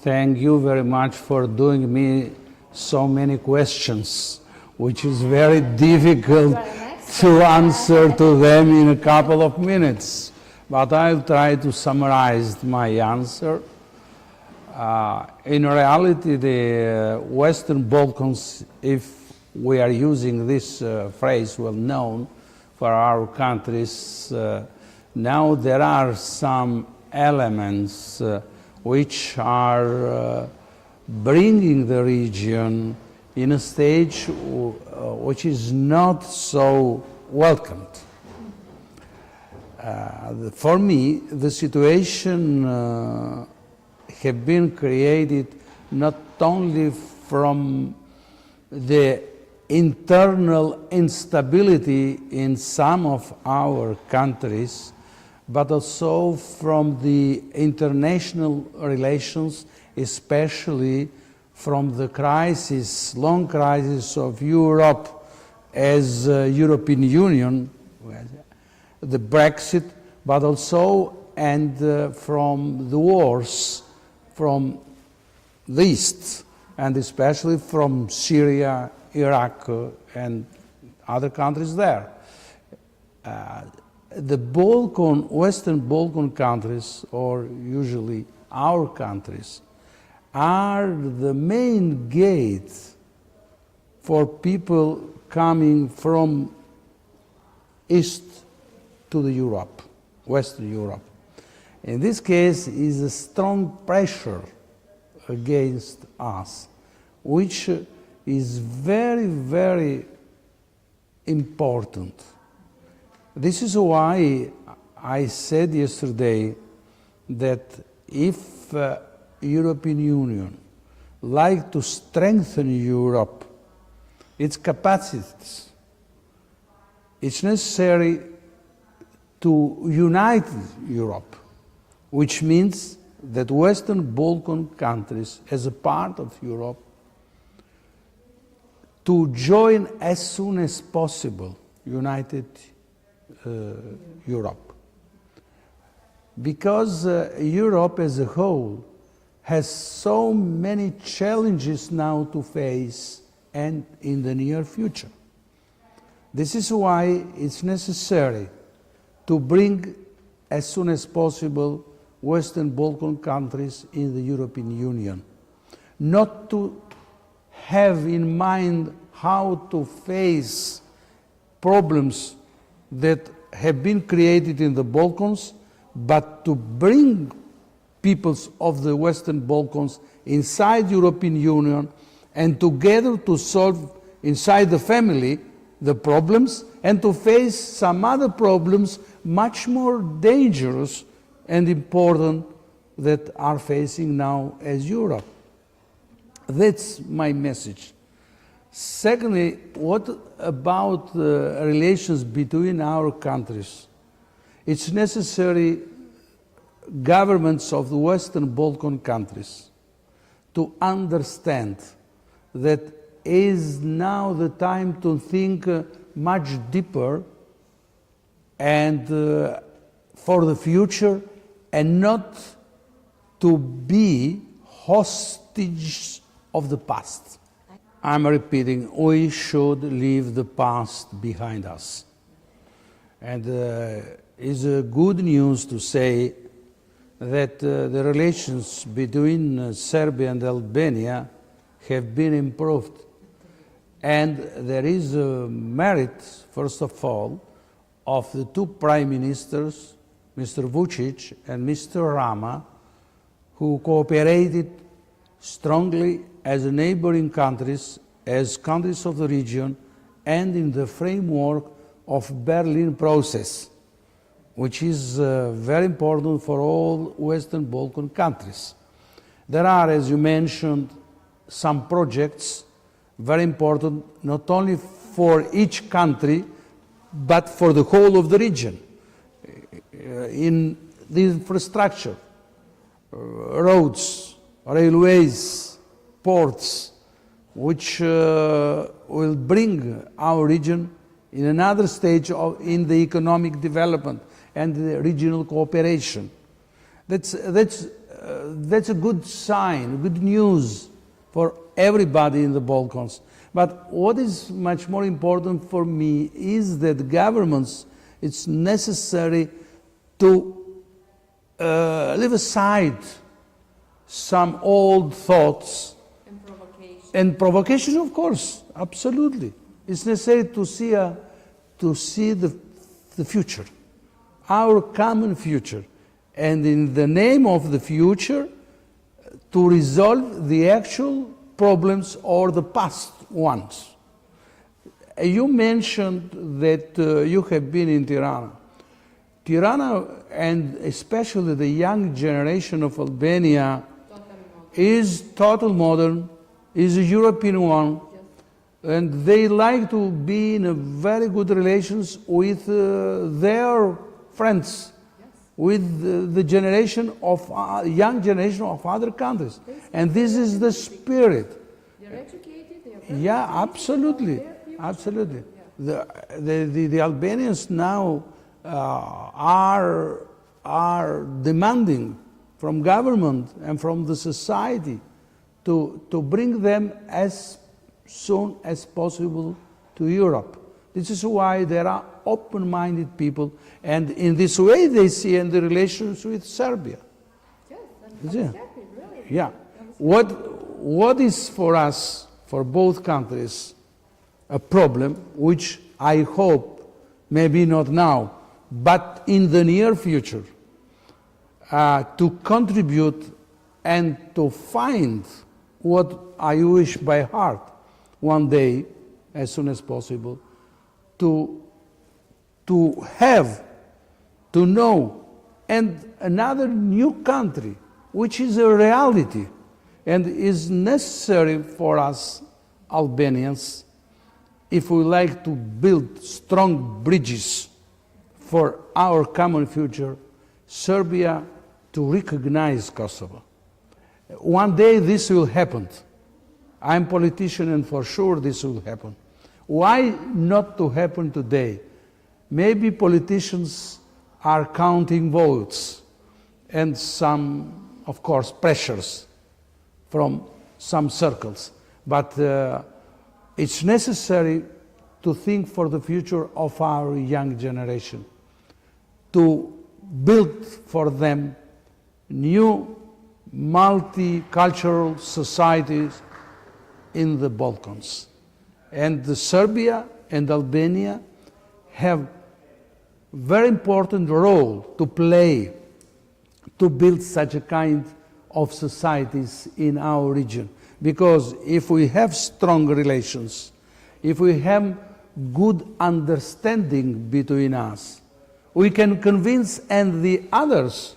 Thank you very much for doing me so many questions, which is very difficult to answer to them in a couple of minutes. But I'll try to summarize my answer. In reality, the Western Balkans, if we are using this phrase well known for our countries, now there are some elements which are bringing the region in a stage which is not so welcomed. For me, the situation have been created not only from the internal instability in some of our countries, but also from the international relations, especially from the crisis, long crisis of Europe as European Union, the Brexit, but also from the wars from the East, and especially from Syria, Iraq, and other countries there. The Western Balkan countries, or usually our countries, are the main gate for people coming from East to the Europe, Western Europe. In this case, is a strong pressure against us, which is very, very important. This is why I said yesterday that if European Union like to strengthen Europe, its capacities, it's necessary to unite Europe, which means that Western Balkan countries, as a part of Europe, to join as soon as possible United Europe. Because Europe as a whole has so many challenges now to face and in the near future. This is why it's necessary to bring as soon as possible Western Balkan countries in the European Union. Not to have in mind how to face problems that have been created in the Balkans, but to bring peoples of the Western Balkans inside the European Union and together to solve inside the family the problems and to face some other problems much more dangerous and important that are facing now as Europe. That's my message. Secondly, what about the relations between our countries? It's necessary governments of the Western Balkan countries to understand that is now the time to think much deeper and for the future, and not to be hostages of the past. I'm repeating, we should leave the past behind us. And it's good news to say that the relations between Serbia and Albania have been improved. And there is a merit, first of all, of the two prime ministers, Mr. Vučić and Mr. Rama, who cooperated strongly as neighboring countries, as countries of the region, and in the framework of Berlin process, which is very important for all Western Balkan countries. There are, as you mentioned, some projects very important, not only for each country, but for the whole of the region. In the infrastructure, roads, railways, ports, which will bring our region in another stage in the economic development and the regional cooperation. That's that's a good sign, good news for everybody in the Balkans. But what is much more important for me is that governments, it's necessary to leave aside some old thoughts. And provocation. And provocation, of course, absolutely. It's necessary to see the future, our common future. And in the name of the future, to resolve the actual problems or the past ones. You mentioned that you have been in Tirana. Tirana, and especially the young generation of Albania, is total modern, is a European one, and they like to be in a very good relations with their friends, with the generation of young generation of other countries, and this is the spirit. They're educated. They are very Yeah, educated absolutely, about their future. absolutely. Yeah. The Albanians now are demanding from government and from the society to bring them as soon as possible to Europe. This is why there are open-minded people, and in this way they see in the relations with Serbia. Yes, Yeah. exactly, really. Yeah. What is for us, for both countries, a problem, which I hope, maybe not now, but in the near future, to contribute and to find what I wish by heart one day, as soon as possible, to have, to know, and another new country, which is a reality and is necessary for us Albanians if we like to build strong bridges for our common future, Serbia to recognize Kosovo. One day this will happen. I'm a politician and for sure this will happen. Why not to happen today? Maybe politicians are counting votes and some, of course, pressures from some circles. But it's necessary to think for the future of our young generation, to build for them new multicultural societies in the Balkans. And Serbia and Albania have very important role to play to build such a kind of societies in our region. Because if we have strong relations, if we have good understanding between us, we can convince and the others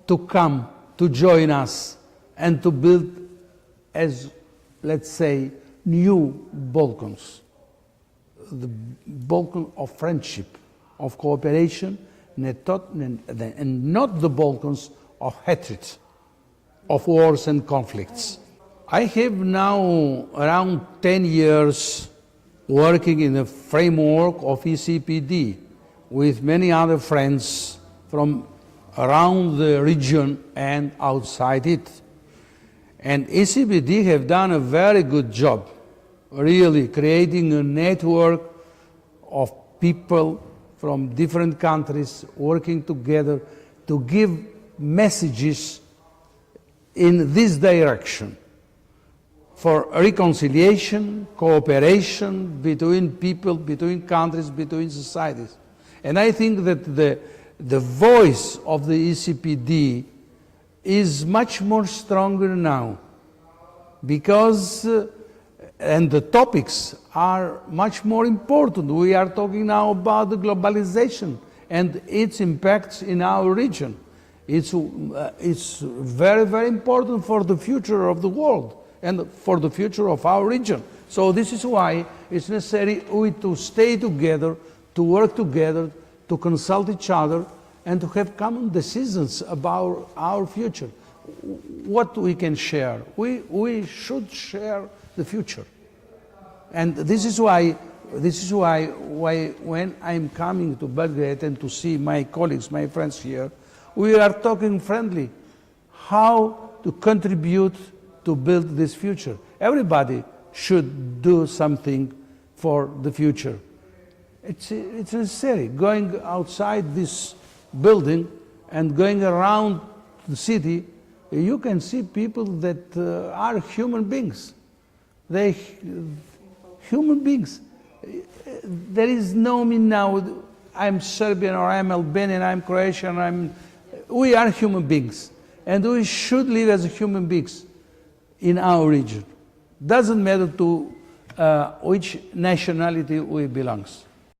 to come to join us and to build, as let's say, new Balkans, the Balkan of friendship, of cooperation, and not the Balkans of hatred, of wars and conflicts. I have now around 10 years working in the framework of ECPD with many other friends from around the region and outside it. And ECPD have done a very good job, really creating a network of people from different countries working together to give messages in this direction for reconciliation, cooperation between people, between countries, between societies. And I think that the voice of the ECPD is much more stronger now because and the topics are much more important. We are talking now about the globalization and its impacts in our region. It's very, very important for the future of the world and for the future of our region. So this is why it's necessary to stay together, to work together, to consult each other, and to have common decisions about our future. What we can share. We should share the future. And this is why when I'm coming to Belgrade and to see my colleagues, my friends here, we are talking friendly. how to contribute to build this future. Everybody should do something for the future. It's necessary. Going outside this building and going around the city, you can see people that are human beings. They human beings. There is no me now, I'm Serbian or I'm Albanian, I'm Croatian, we are human beings. And we should live as human beings in our region. Doesn't matter to which nationality we belong.